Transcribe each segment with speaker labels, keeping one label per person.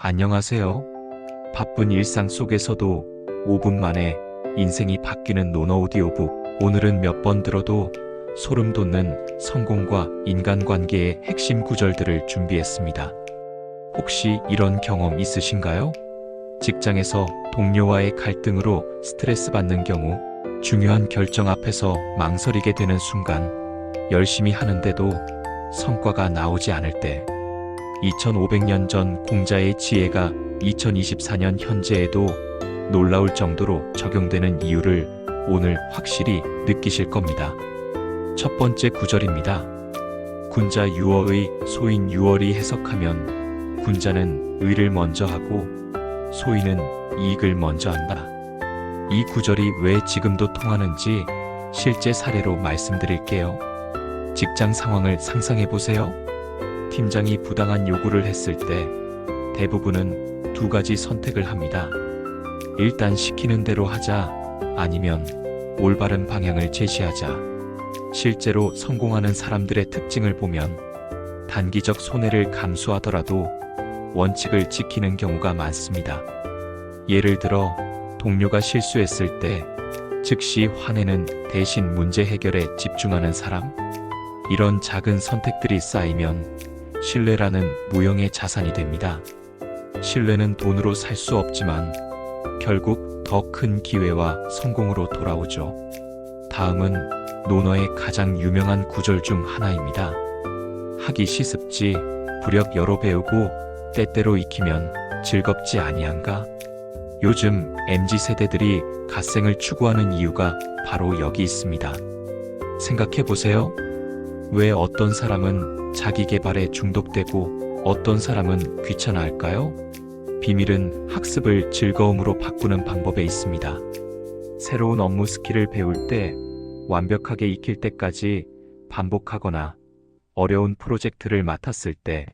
Speaker 1: 안녕하세요. 바쁜 일상 속에서도 5분 만에 인생이 바뀌는 논어 오디오북. 오늘은 몇 번 들어도 소름 돋는 성공과 인간관계의 핵심 구절들을 준비했습니다. 혹시 이런 경험 있으신가요? 직장에서 동료와의 갈등으로 스트레스 받는 경우, 중요한 결정 앞에서 망설이게 되는 순간, 열심히 하는데도 성과가 나오지 않을 때, 2500년 전 공자의 지혜가 2024년 현재에도 놀라울 정도로 적용되는 이유를 오늘 확실히 느끼실 겁니다. 첫 번째 구절입니다. 군자 유어의 소인 유월이 해석하면 군자는 의를 먼저 하고 소인은 이익을 먼저 한다. 이 구절이 왜 지금도 통하는지 실제 사례로 말씀드릴게요. 직장 상황을 상상해 보세요. 팀장이 부당한 요구를 했을 때 대부분은 두 가지 선택을 합니다. 일단 시키는 대로 하자, 아니면 올바른 방향을 제시하자. 실제로 성공하는 사람들의 특징을 보면 단기적 손해를 감수하더라도 원칙을 지키는 경우가 많습니다. 예를 들어 동료가 실수했을 때 즉시 화내는 대신 문제 해결에 집중하는 사람? 이런 작은 선택들이 쌓이면 신뢰라는 무형의 자산이 됩니다. 신뢰는 돈으로 살 수 없지만 결국 더 큰 기회와 성공으로 돌아오죠. 다음은 논어의 가장 유명한 구절 중 하나입니다. 하기 시습지 부력 여러 배우고 때때로 익히면 즐겁지 아니한가? 요즘 MZ세대들이 갓생을 추구하는 이유가 바로 여기 있습니다. 생각해보세요. 왜 어떤 사람은 자기 개발에 중독되고 어떤 사람은 귀찮아할까요? 비밀은 학습을 즐거움으로 바꾸는 방법에 있습니다. 새로운 업무 스킬을 배울 때 완벽하게 익힐 때까지 반복하거나 어려운 프로젝트를 맡았을 때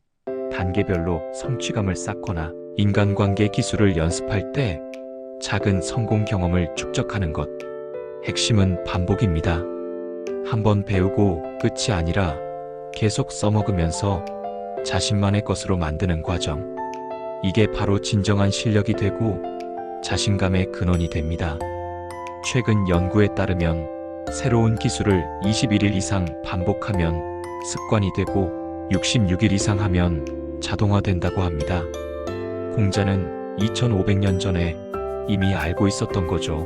Speaker 1: 단계별로 성취감을 쌓거나 인간관계 기술을 연습할 때 작은 성공 경험을 축적하는 것. 핵심은 반복입니다. 한번 배우고 끝이 아니라 계속 써먹으면서 자신만의 것으로 만드는 과정. 이게 바로 진정한 실력이 되고 자신감의 근원이 됩니다. 최근 연구에 따르면 새로운 기술을 21일 이상 반복하면 습관이 되고 66일 이상 하면 자동화된다고 합니다. 공자는 2500년 전에 이미 알고 있었던 거죠.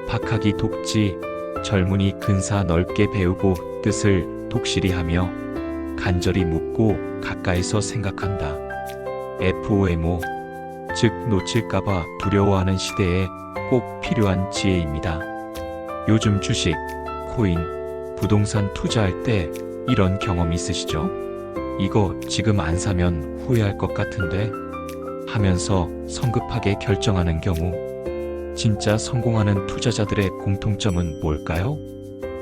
Speaker 1: 박학이 독지, 젊은이 근사 넓게 배우고 뜻을 독실히 하며 간절히 묻고 가까이서 생각한다. FOMO, 즉 놓칠까봐 두려워하는 시대에 꼭 필요한 지혜입니다. 요즘 주식, 코인, 부동산 투자할 때 이런 경험 있으시죠? 이거 지금 안 사면 후회할 것 같은데 하면서 성급하게 결정하는 경우. 진짜 성공하는 투자자들의 공통점은 뭘까요?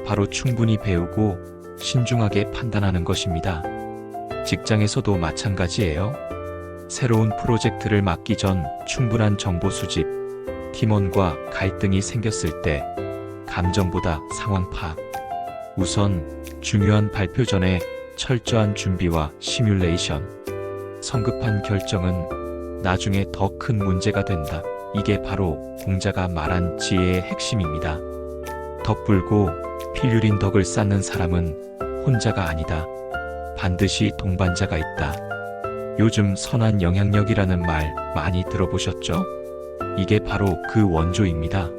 Speaker 1: 바로 충분히 배우고 신중하게 판단하는 것입니다. 직장에서도 마찬가지예요. 새로운 프로젝트를 맡기 전 충분한 정보 수집, 팀원과 갈등이 생겼을 때 감정보다 상황 파악. 우선 중요한 발표 전에 철저한 준비와 시뮬레이션. 성급한 결정은 나중에 더 큰 문제가 된다. 이게 바로 공자가 말한 지혜의 핵심입니다. 덕불고 필유린 덕을 쌓는 사람은 혼자가 아니다. 반드시 동반자가 있다. 요즘 선한 영향력이라는 말 많이 들어보셨죠? 이게 바로 그 원조입니다.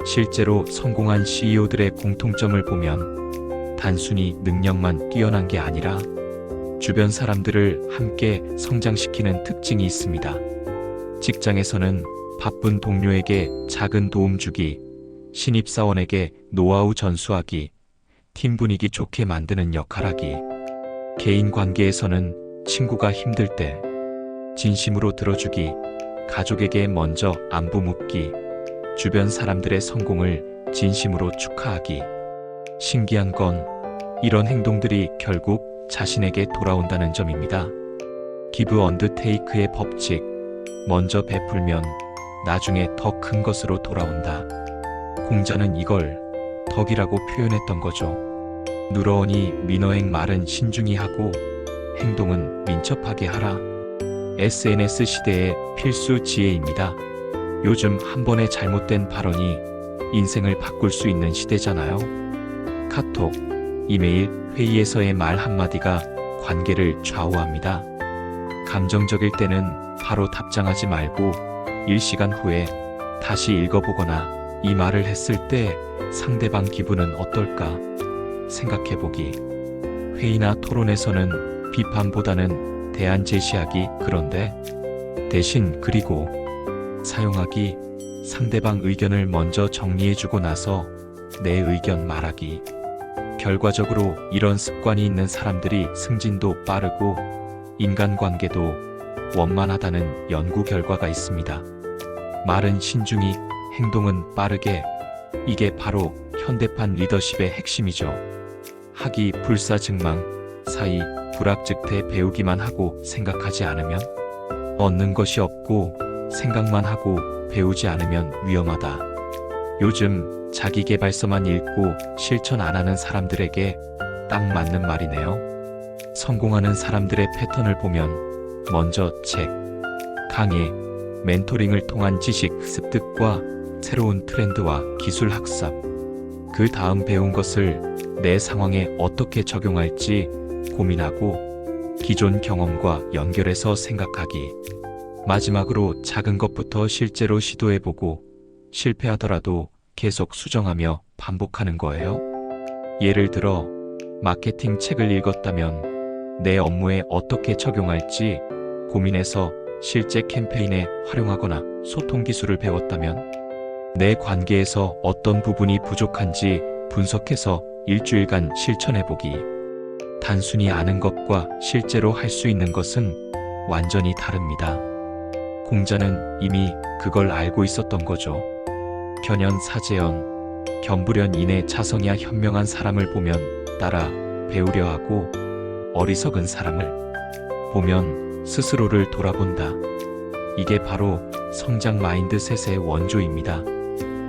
Speaker 1: 실제로 성공한 CEO들의 공통점을 보면 단순히 능력만 뛰어난 게 아니라 주변 사람들을 함께 성장시키는 특징이 있습니다. 직장에서는 바쁜 동료에게 작은 도움 주기, 신입사원에게 노하우 전수하기, 팀 분위기 좋게 만드는 역할하기. 개인 관계에서는 친구가 힘들 때 진심으로 들어주기, 가족에게 먼저 안부 묻기, 주변 사람들의 성공을 진심으로 축하하기. 신기한 건 이런 행동들이 결국 자신에게 돌아온다는 점입니다. 기브 언드 테이크의 법칙. 먼저 베풀면 나중에 더 큰 것으로 돌아온다. 공자는 이걸 덕이라고 표현했던 거죠. 누러오니 민어행 말은 신중히 하고 행동은 민첩하게 하라. SNS 시대의 필수 지혜입니다. 요즘 한 번의 잘못된 발언이 인생을 바꿀 수 있는 시대잖아요. 카톡, 이메일, 회의에서의 말 한마디가 관계를 좌우합니다. 감정적일 때는 바로 답장하지 말고 1시간 후에 다시 읽어보거나 이 말을 했을 때 상대방 기분은 어떨까 생각해보기. 회의나 토론에서는 비판보다는 대안 제시하기. 그런데 대신 그리고 사용하기. 상대방 의견을 먼저 정리해주고 나서 내 의견 말하기. 결과적으로 이런 습관이 있는 사람들이 승진도 빠르고 인간관계도 원만하다는 연구 결과가 있습니다. 말은 신중히, 행동은 빠르게. 이게 바로 현대판 리더십의 핵심이죠. 학이 불사증망, 사이 불합즉퇴. 배우기만 하고 생각하지 않으면 얻는 것이 없고 생각만 하고 배우지 않으면 위험하다. 요즘 자기계발서만 읽고 실천 안 하는 사람들에게 딱 맞는 말이네요. 성공하는 사람들의 패턴을 보면 먼저 책, 강의, 멘토링을 통한 지식 습득과 새로운 트렌드와 기술 학습, 그 다음 배운 것을 내 상황에 어떻게 적용할지 고민하고 기존 경험과 연결해서 생각하기. 마지막으로 작은 것부터 실제로 시도해보고 실패하더라도 계속 수정하며 반복하는 거예요. 예를 들어 마케팅 책을 읽었다면 내 업무에 어떻게 적용할지 고민해서 실제 캠페인에 활용하거나 소통 기술을 배웠다면 내 관계에서 어떤 부분이 부족한지 분석해서 일주일간 실천해보기. 단순히 아는 것과 실제로 할 수 있는 것은 완전히 다릅니다. 공자는 이미 그걸 알고 있었던 거죠. 견연 사제연, 겸불연인의 자성이야. 현명한 사람을 보면 따라 배우려 하고 어리석은 사람을 보면 스스로를 돌아본다. 이게 바로 성장 마인드셋의 원조입니다.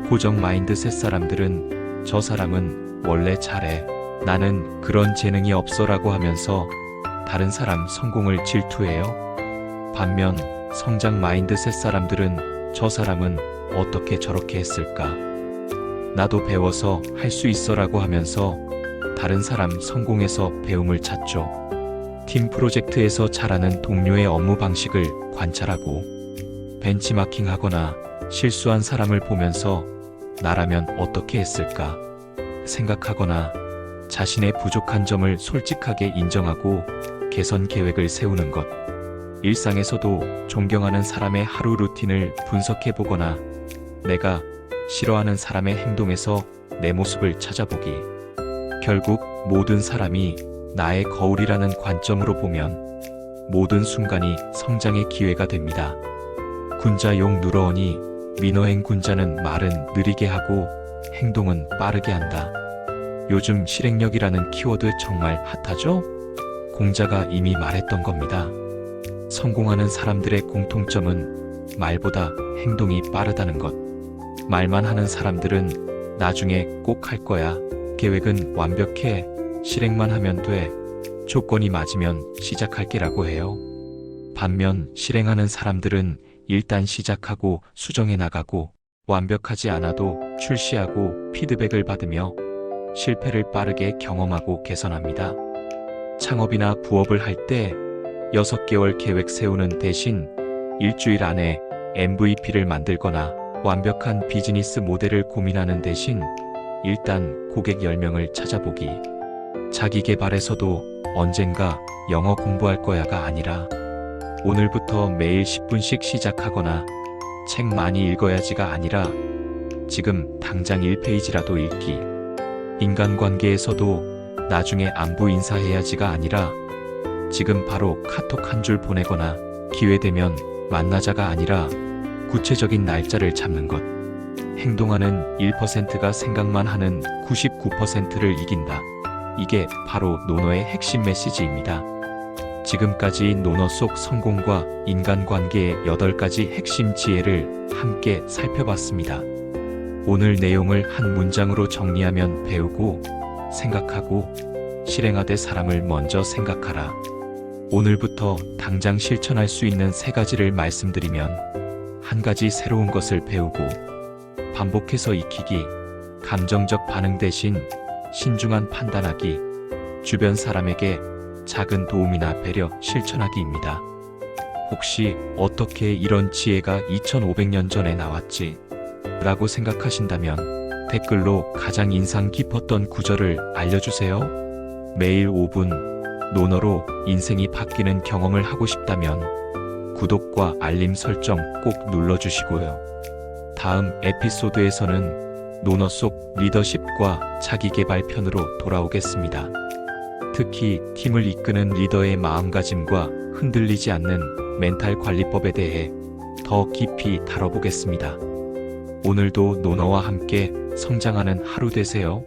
Speaker 1: 고정 마인드셋 사람들은 저 사람은 원래 잘해, 나는 그런 재능이 없어라고 하면서 다른 사람 성공을 질투해요. 반면 성장 마인드셋 사람들은 저 사람은 어떻게 저렇게 했을까? 나도 배워서 할 수 있어라고 하면서 다른 사람 성공에서 배움을 찾죠. 팀 프로젝트에서 잘하는 동료의 업무 방식을 관찰하고 벤치마킹하거나 실수한 사람을 보면서 나라면 어떻게 했을까 생각하거나 자신의 부족한 점을 솔직하게 인정하고 개선 계획을 세우는 것. 일상에서도 존경하는 사람의 하루 루틴을 분석해보거나 내가 싫어하는 사람의 행동에서 내 모습을 찾아보기. 결국 모든 사람이 나의 거울이라는 관점으로 보면 모든 순간이 성장의 기회가 됩니다. 군자 욕 누러오니 민어행. 군자는 말은 느리게 하고 행동은 빠르게 한다. 요즘 실행력이라는 키워드 정말 핫하죠? 공자가 이미 말했던 겁니다. 성공하는 사람들의 공통점은 말보다 행동이 빠르다는 것. 말만 하는 사람들은 나중에 꼭 할 거야. 계획은 완벽해. 실행만 하면 돼. 조건이 맞으면 시작할게라고 해요. 반면 실행하는 사람들은 일단 시작하고 수정해 나가고 완벽하지 않아도 출시하고 피드백을 받으며 실패를 빠르게 경험하고 개선합니다. 창업이나 부업을 할 때 6개월 계획 세우는 대신 일주일 안에 MVP를 만들거나 완벽한 비즈니스 모델을 고민하는 대신 일단 고객 10명을 찾아보기. 자기 개발에서도 언젠가 영어 공부할 거야가 아니라 오늘부터 매일 10분씩 시작하거나 책 많이 읽어야지가 아니라 지금 당장 1페이지라도 읽기. 인간관계에서도 나중에 안부 인사해야지가 아니라 지금 바로 카톡 한 줄 보내거나 기회되면 만나자가 아니라 구체적인 날짜를 잡는 것. 행동하는 1%가 생각만 하는 99%를 이긴다. 이게 바로 노너의 핵심 메시지입니다. 지금까지 노너 속 성공과 인간관계의 8가지 핵심 지혜를 함께 살펴봤습니다. 오늘 내용을 한 문장으로 정리하면 배우고 생각하고 실행하되 사람을 먼저 생각하라. 오늘부터 당장 실천할 수 있는 3가지를 말씀드리면, 한 가지 새로운 것을 배우고 반복해서 익히기, 감정적 반응 대신 신중한 판단하기, 주변 사람에게 작은 도움이나 배려 실천하기입니다. 혹시 어떻게 이런 지혜가 2500년 전에 나왔지? 라고 생각하신다면 댓글로 가장 인상 깊었던 구절을 알려주세요. 매일 5분 논어로 인생이 바뀌는 경험을 하고 싶다면 구독과 알림 설정 꼭 눌러주시고요. 다음 에피소드에서는 논어 속 리더십과 자기계발 편으로 돌아오겠습니다. 특히 팀을 이끄는 리더의 마음가짐과 흔들리지 않는 멘탈 관리법에 대해 더 깊이 다뤄보겠습니다. 오늘도 논어와 함께 성장하는 하루 되세요.